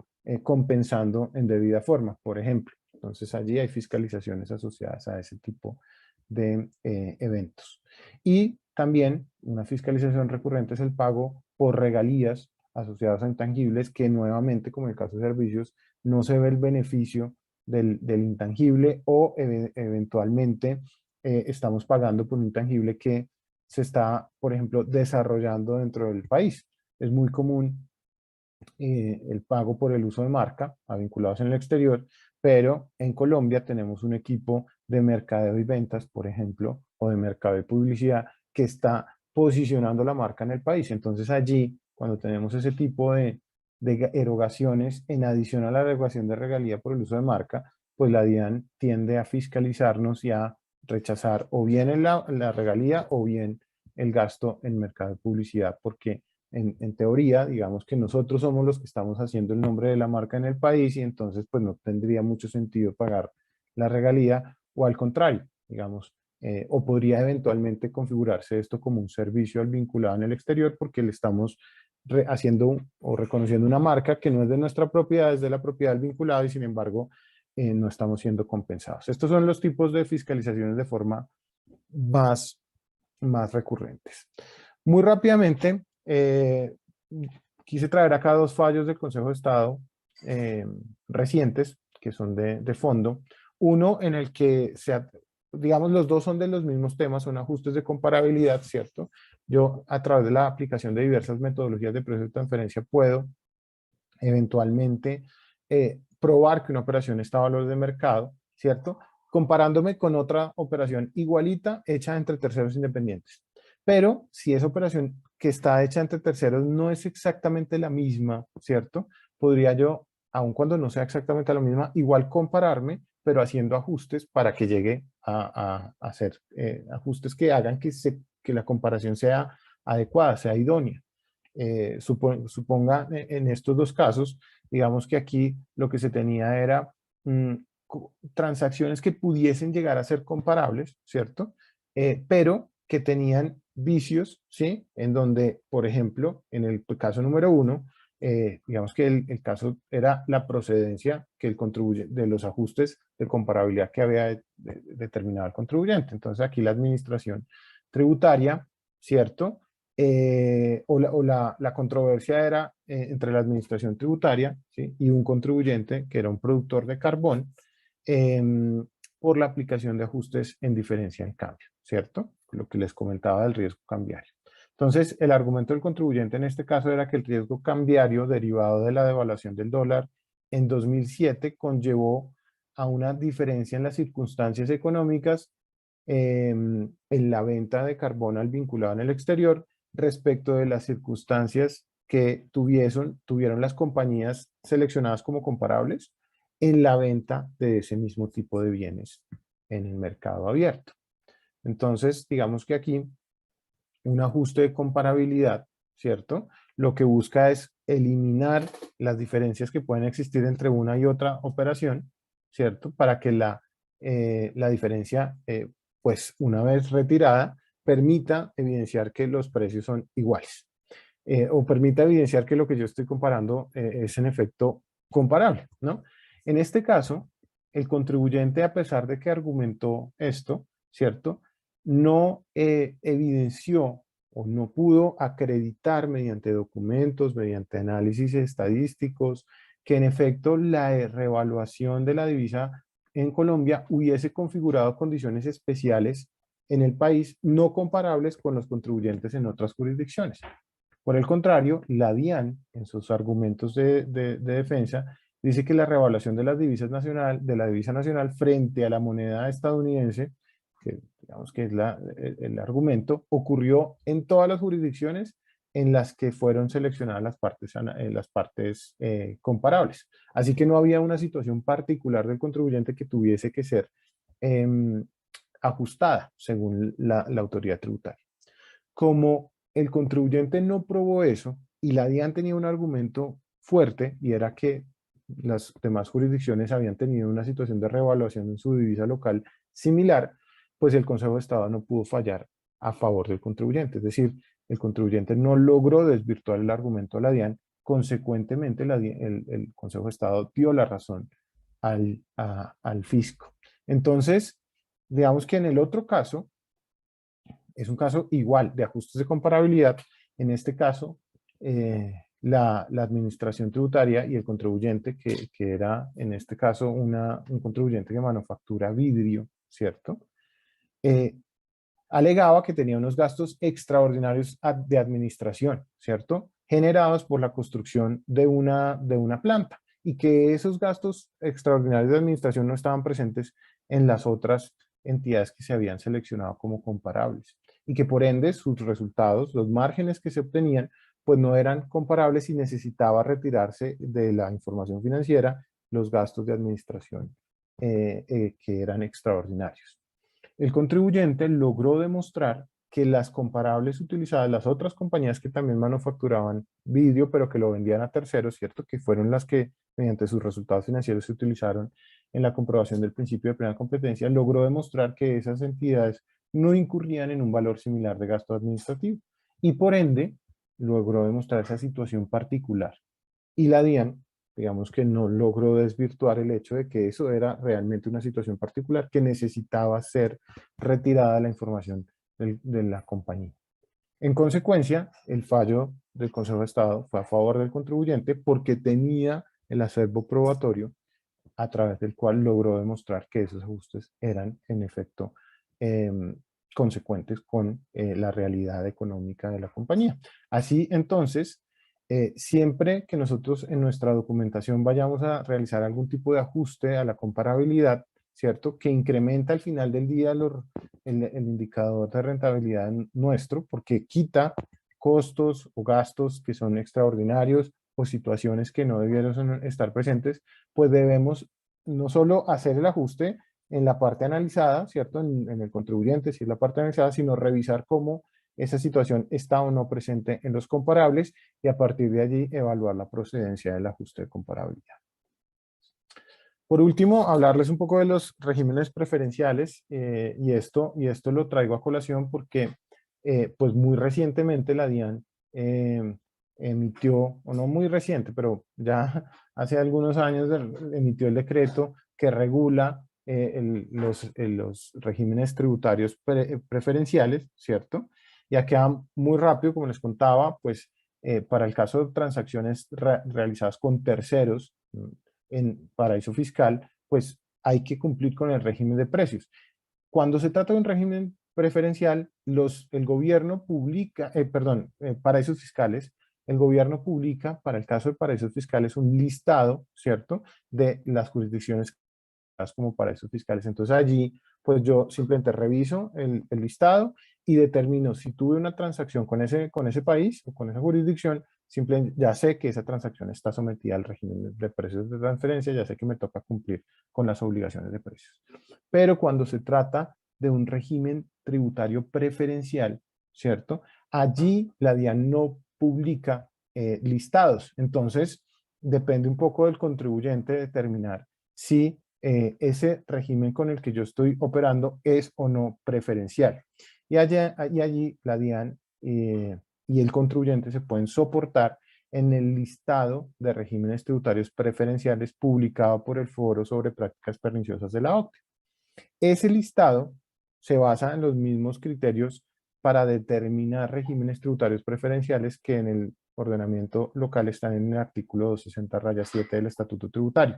compensando en debida forma, por ejemplo. Entonces allí hay fiscalizaciones asociadas a ese tipo de eventos. Y también una fiscalización recurrente es el pago por regalías asociadas a intangibles que nuevamente, como en el caso de servicios, no se ve el beneficio del intangible o eventualmente estamos pagando por un intangible que se está, por ejemplo, desarrollando dentro del país. Es muy común el pago por el uso de marca a vinculados en el exterior, pero en Colombia tenemos un equipo de mercadeo y ventas, por ejemplo, o de mercado y publicidad que está posicionando la marca en el país. Entonces allí, cuando tenemos ese tipo de erogaciones, en adición a la erogación de regalía por el uso de marca, pues la DIAN tiende a fiscalizarnos y a rechazar o bien la regalía o bien el gasto en mercado de publicidad, porque en teoría, digamos que nosotros somos los que estamos haciendo el nombre de la marca en el país y entonces pues no tendría mucho sentido pagar la regalía o al contrario, digamos, o podría eventualmente configurarse esto como un servicio al vinculado en el exterior porque le estamos haciendo o reconociendo una marca que no es de nuestra propiedad, es de la propiedad del vinculado y sin embargo no estamos siendo compensados. Estos son los tipos de fiscalizaciones de forma más recurrentes. Muy rápidamente, quise traer acá dos fallos del Consejo de Estado recientes, que son de fondo. Uno en el que, digamos, los dos son de los mismos temas, son ajustes de comparabilidad, ¿cierto? Yo, a través de la aplicación de diversas metodologías de proceso de transferencia, puedo eventualmente probar que una operación está a valor de mercado, ¿cierto? Comparándome con otra operación igualita hecha entre terceros independientes. Pero si esa operación que está hecha entre terceros no es exactamente la misma, ¿cierto? Podría yo aun cuando no sea exactamente la misma, igual compararme, pero haciendo ajustes para que llegue a hacer ajustes que hagan que la comparación sea adecuada, sea idónea. Suponga en estos dos casos, digamos que aquí lo que se tenía era transacciones que pudiesen llegar a ser comparables, ¿cierto? Pero que tenían vicios, ¿sí? En donde, por ejemplo, en el caso número uno, digamos que el caso era la procedencia que el contribuyente, de los ajustes de comparabilidad que había determinado el contribuyente. Entonces aquí la administración tributaria, ¿cierto? La controversia era entre la administración tributaria, ¿sí? Y un contribuyente que era un productor de carbón por la aplicación de ajustes en diferencia en cambio, ¿cierto? Lo que les comentaba del riesgo cambiario. Entonces, el argumento del contribuyente en este caso era que el riesgo cambiario derivado de la devaluación del dólar en 2007 conllevó a una diferencia en las circunstancias económicas en la venta de carbón al vinculado en el exterior respecto de las circunstancias que tuvieron las compañías seleccionadas como comparables en la venta de ese mismo tipo de bienes en el mercado abierto. Entonces, digamos que aquí un ajuste de comparabilidad, ¿cierto? Lo que busca es eliminar las diferencias que pueden existir entre una y otra operación, ¿cierto? Para que la diferencia, pues una vez retirada, permita evidenciar que los precios son iguales. O permita evidenciar que lo que yo estoy comparando es en efecto comparable, ¿no? En este caso, el contribuyente, a pesar de que argumentó esto, ¿cierto? No evidenció o no pudo acreditar mediante documentos, mediante análisis estadísticos, que en efecto la revaluación de la divisa en Colombia hubiese configurado condiciones especiales en el país no comparables con los contribuyentes en otras jurisdicciones. Por el contrario, la DIAN, en sus argumentos de defensa, dice que la revaluación de las divisas de la divisa nacional frente a la moneda estadounidense, que digamos que es el argumento, ocurrió en todas las jurisdicciones en las que fueron seleccionadas las partes comparables. Así que no había una situación particular del contribuyente que tuviese que ser ajustada según la autoridad tributaria. Como el contribuyente no probó eso y la DIAN tenía un argumento fuerte y era que las demás jurisdicciones habían tenido una situación de revaluación en su divisa local similar, pues el Consejo de Estado no pudo fallar a favor del contribuyente. Es decir, el contribuyente no logró desvirtuar el argumento de la DIAN, consecuentemente el Consejo de Estado dio la razón al fisco. Entonces, digamos que en el otro caso, es un caso igual de ajustes de comparabilidad. En este caso, la administración tributaria y el contribuyente, que era en este caso un contribuyente que manufactura vidrio, ¿cierto? Alegaba que tenía unos gastos extraordinarios de administración, ¿cierto? Generados por la construcción de una planta y que esos gastos extraordinarios de administración no estaban presentes en las otras entidades que se habían seleccionado como comparables y que por ende sus resultados, los márgenes que se obtenían, pues no eran comparables y necesitaba retirarse de la información financiera los gastos de administración que eran extraordinarios. El contribuyente logró demostrar que las comparables utilizadas, las otras compañías que también manufacturaban vidrio, pero que lo vendían a terceros, ¿cierto? Que fueron las que mediante sus resultados financieros se utilizaron en la comprobación del principio de plena competencia, logró demostrar que esas entidades no incurrían en un valor similar de gasto administrativo y por ende logró demostrar esa situación particular. Y la DIAN, digamos que no logró desvirtuar el hecho de que eso era realmente una situación particular que necesitaba ser retirada la información de la compañía. En consecuencia, el fallo del Consejo de Estado fue a favor del contribuyente porque tenía el acervo probatorio a través del cual logró demostrar que esos ajustes eran en efecto consecuentes con la realidad económica de la compañía. Así entonces, siempre que nosotros en nuestra documentación vayamos a realizar algún tipo de ajuste a la comparabilidad, ¿cierto? Que incrementa al final del día el indicador de rentabilidad nuestro porque quita costos o gastos que son extraordinarios o situaciones que no debieron estar presentes, pues debemos no solo hacer el ajuste en la parte analizada, ¿cierto? En el contribuyente, si es la parte analizada, sino revisar cómo esa situación está o no presente en los comparables y a partir de allí evaluar la procedencia del ajuste de comparabilidad. Por último, hablarles un poco de los regímenes preferenciales y esto lo traigo a colación porque pues muy recientemente la DIAN emitió, o no muy reciente, pero ya hace algunos años emitió el decreto que regula los regímenes tributarios preferenciales, ¿cierto? Y acá muy rápido, como les contaba, pues para el caso de transacciones realizadas con terceros, en paraíso fiscal, pues hay que cumplir con el régimen de precios. Cuando se trata de un régimen preferencial, el gobierno publica, paraísos fiscales, el gobierno publica, para el caso de paraísos fiscales, un listado, ¿cierto?, de las jurisdicciones como paraísos fiscales. Entonces allí, pues yo simplemente reviso el listado y determino si tuve una transacción con ese país o con esa jurisdicción, simplemente ya sé que esa transacción está sometida al régimen de precios de transferencia, ya sé que me toca cumplir con las obligaciones de precios. Pero cuando se trata de un régimen tributario preferencial, ¿cierto? Allí la DIAN no publica listados. Entonces, depende un poco del contribuyente determinar si ese régimen con el que yo estoy operando es o no preferencial. Y allí la DIAN y el contribuyente se pueden soportar en el listado de regímenes tributarios preferenciales publicado por el Foro sobre Prácticas Perniciosas de la OCDE. Ese listado se basa en los mismos criterios para determinar regímenes tributarios preferenciales que en el ordenamiento local están en el artículo 260-7 del Estatuto Tributario.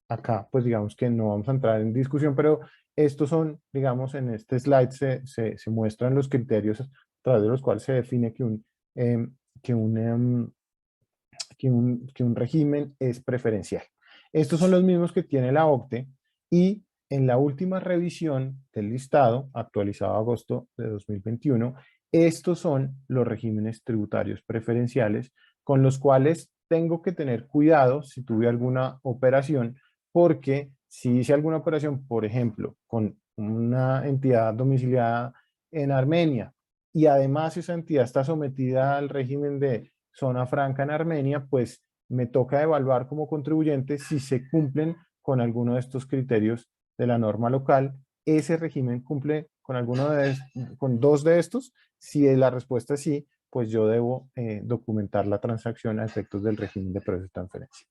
Acá, pues digamos que no vamos a entrar en discusión, pero estos son, digamos, en este slide se muestran los criterios a través de los cuales se define que un régimen es preferencial. Estos son los mismos que tiene la OCDE y en la última revisión del listado, actualizado a agosto de 2021, estos son los regímenes tributarios preferenciales con los cuales tengo que tener cuidado si tuve alguna operación, porque si hice alguna operación, por ejemplo, con una entidad domiciliada en Armenia y además esa entidad está sometida al régimen de zona franca en Armenia, pues me toca evaluar como contribuyente si se cumplen con alguno de estos criterios de la norma local. Ese régimen cumple con dos de estos. Si la respuesta es sí, pues yo debo documentar la transacción a efectos del régimen de precios de transferencia.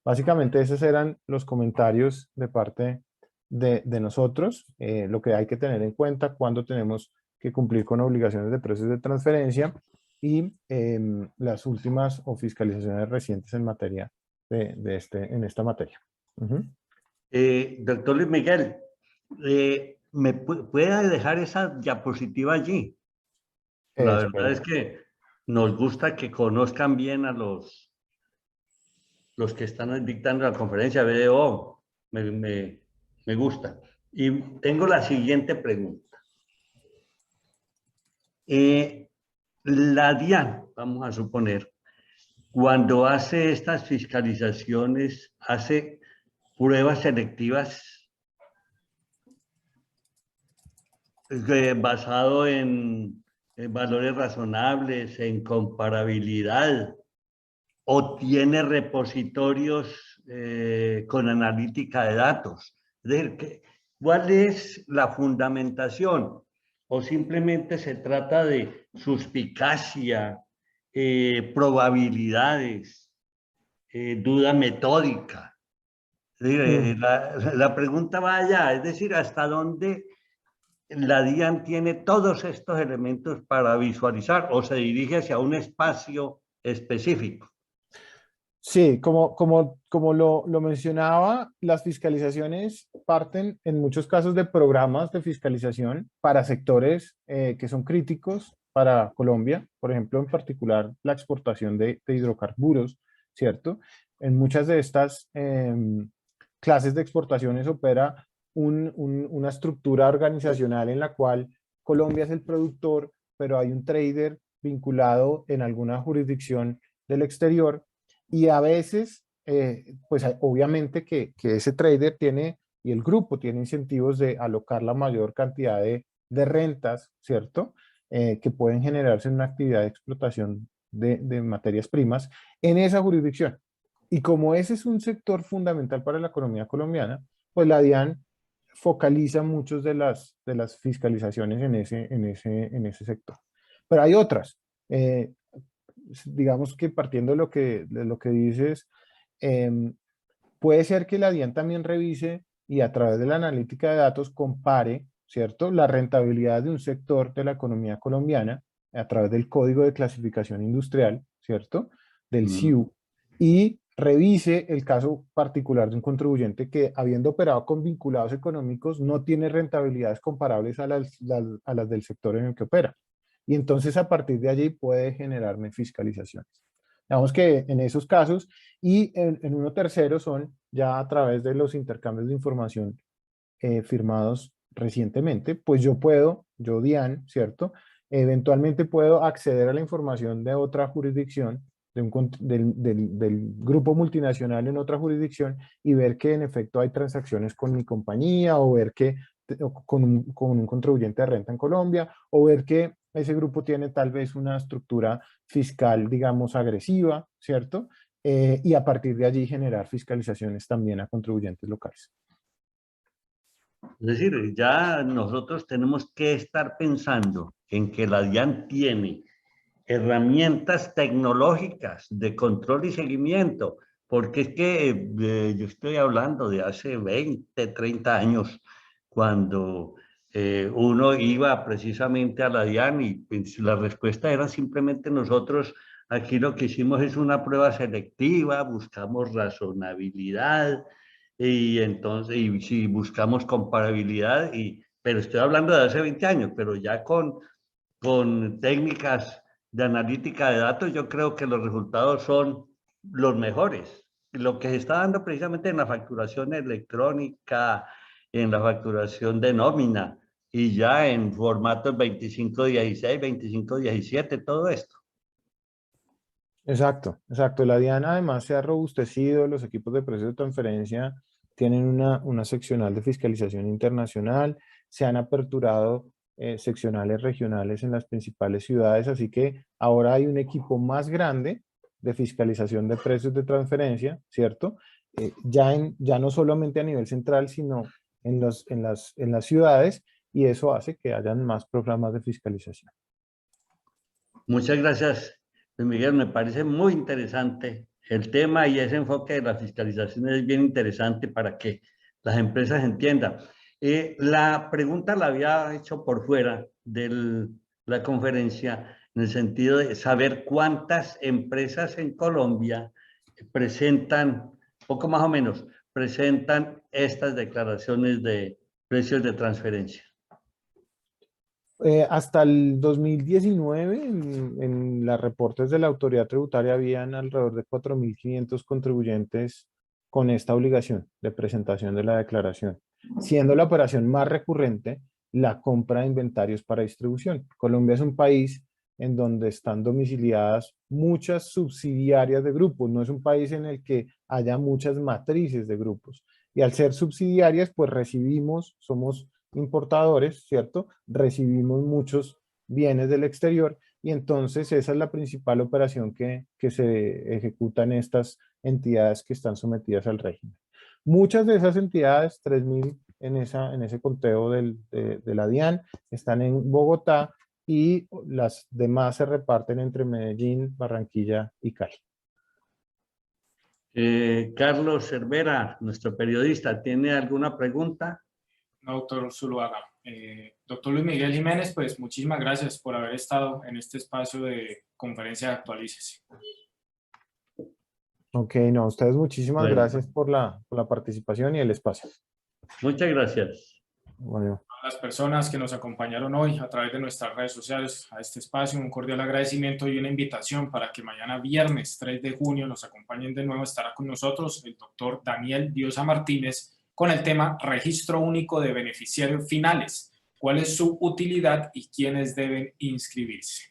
Básicamente esos eran los comentarios de parte de nosotros, lo que hay que tener en cuenta cuando tenemos que cumplir con obligaciones de precios de transferencia y las últimas o fiscalizaciones recientes en materia en esta materia. Doctor Luis Miguel, ¿me puede dejar esa diapositiva allí? La verdad es que nos gusta que conozcan bien a los que están dictando la conferencia BDO. Me gusta. Y tengo la siguiente pregunta. La DIAN, vamos a suponer, cuando hace estas fiscalizaciones, hace pruebas selectivas basado en valores razonables, en comparabilidad, o tiene repositorios con analítica de datos. Es decir, ¿cuál es la fundamentación? ¿O simplemente se trata de suspicacia, probabilidades, duda metódica? Es decir, la pregunta va allá, es decir, ¿hasta dónde la DIAN tiene todos estos elementos para visualizar o se dirige hacia un espacio específico? Sí, como lo mencionaba, las fiscalizaciones parten en muchos casos de programas de fiscalización para sectores que son críticos para Colombia, por ejemplo, en particular la exportación de hidrocarburos, ¿cierto? En muchas de estas clases de exportaciones opera una estructura organizacional en la cual Colombia es el productor, pero hay un trader vinculado en alguna jurisdicción del exterior Y a veces, pues obviamente que ese trader tiene, y el grupo tiene incentivos de alocar la mayor cantidad de rentas, ¿cierto? Que pueden generarse en una actividad de explotación de materias primas en esa jurisdicción. Y como ese es un sector fundamental para la economía colombiana, pues la DIAN focaliza muchas de las fiscalizaciones en ese sector. Pero hay otras. Digamos que partiendo de lo que dices, puede ser que la DIAN también revise y a través de la analítica de datos compare, ¿cierto?, la rentabilidad de un sector de la economía colombiana a través del Código de Clasificación Industrial, ¿cierto?, del CIU, y revise el caso particular de un contribuyente que, habiendo operado con vinculados económicos, no tiene rentabilidades comparables a las del sector en el que opera. Y entonces a partir de allí puede generarme fiscalizaciones. Digamos que en esos casos, y en uno tercero son ya a través de los intercambios de información firmados recientemente, pues yo DIAN, ¿cierto? Eventualmente puedo acceder a la información de otra jurisdicción, del grupo multinacional en otra jurisdicción y ver que en efecto hay transacciones con mi compañía o ver que con un contribuyente de renta en Colombia o ver que ese grupo tiene tal vez una estructura fiscal, digamos, agresiva, ¿cierto? Y a partir de allí generar fiscalizaciones también a contribuyentes locales. Es decir, ya nosotros tenemos que estar pensando en que la DIAN tiene herramientas tecnológicas de control y seguimiento, porque es que yo estoy hablando de hace 20, 30 años, cuando uno iba precisamente a la DIAN y pues, la respuesta era simplemente nosotros, aquí lo que hicimos es una prueba selectiva, buscamos razonabilidad y entonces, y si buscamos comparabilidad, pero estoy hablando de hace 20 años, pero ya con técnicas de analítica de datos, yo creo que los resultados son los mejores. Lo que se está dando precisamente en la facturación electrónica, en la facturación de nómina y ya en formatos 2516, 2517, todo esto. Exacto, exacto. La DIAN además se ha robustecido, los equipos de precios de transferencia tienen una seccional de fiscalización internacional, se han aperturado seccionales regionales en las principales ciudades, así que ahora hay un equipo más grande de fiscalización de precios de transferencia, ¿cierto? Ya no solamente a nivel central, sino en las ciudades, y eso hace que hayan más programas de fiscalización. Muchas gracias, Luis Miguel. Me parece muy interesante el tema y ese enfoque de la fiscalización es bien interesante para que las empresas entiendan. La pregunta la había hecho por fuera de la conferencia en el sentido de saber cuántas empresas en Colombia presentan, poco más o menos, presentan estas declaraciones de precios de transferencia. Hasta el 2019, en los reportes de la autoridad tributaria, habían alrededor de 4.500 contribuyentes con esta obligación de presentación de la declaración, siendo la operación más recurrente la compra de inventarios para distribución. Colombia es un país en donde están domiciliadas muchas subsidiarias de grupos, no es un país en el que haya muchas matrices de grupos. Y al ser subsidiarias, pues somos importadores, ¿cierto? Recibimos muchos bienes del exterior y entonces esa es la principal operación que se ejecuta en estas entidades que están sometidas al régimen. Muchas de esas entidades, 3.000 en ese conteo de la DIAN, están en Bogotá y las demás se reparten entre Medellín, Barranquilla y Cali. Carlos Cervera, nuestro periodista, ¿tiene alguna pregunta? No, doctor Zuluaga. Doctor Luis Miguel Jiménez, pues muchísimas gracias por haber estado en este espacio de conferencia de Actualícese. Ok, no, ustedes muchísimas Bueno, gracias por la participación y el espacio. muchas gracias. Bueno. A las personas que nos acompañaron hoy a través de nuestras redes sociales a este espacio, un cordial agradecimiento y una invitación para que mañana viernes 3 de junio nos acompañen de nuevo. Estará con nosotros el doctor Daniel Diosa Martínez con el tema Registro Único de Beneficiarios Finales. ¿Cuál es su utilidad y quiénes deben inscribirse?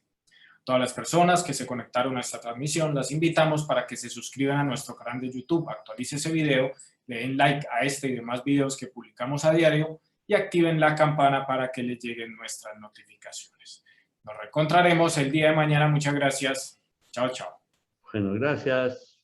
Todas las personas que se conectaron a esta transmisión, las invitamos para que se suscriban a nuestro canal de YouTube, actualice ese video, le den like a este y demás videos que publicamos a diario y activen la campana para que les lleguen nuestras notificaciones. Nos reencontraremos el día de mañana. Muchas gracias. Chao, chao. Bueno, gracias.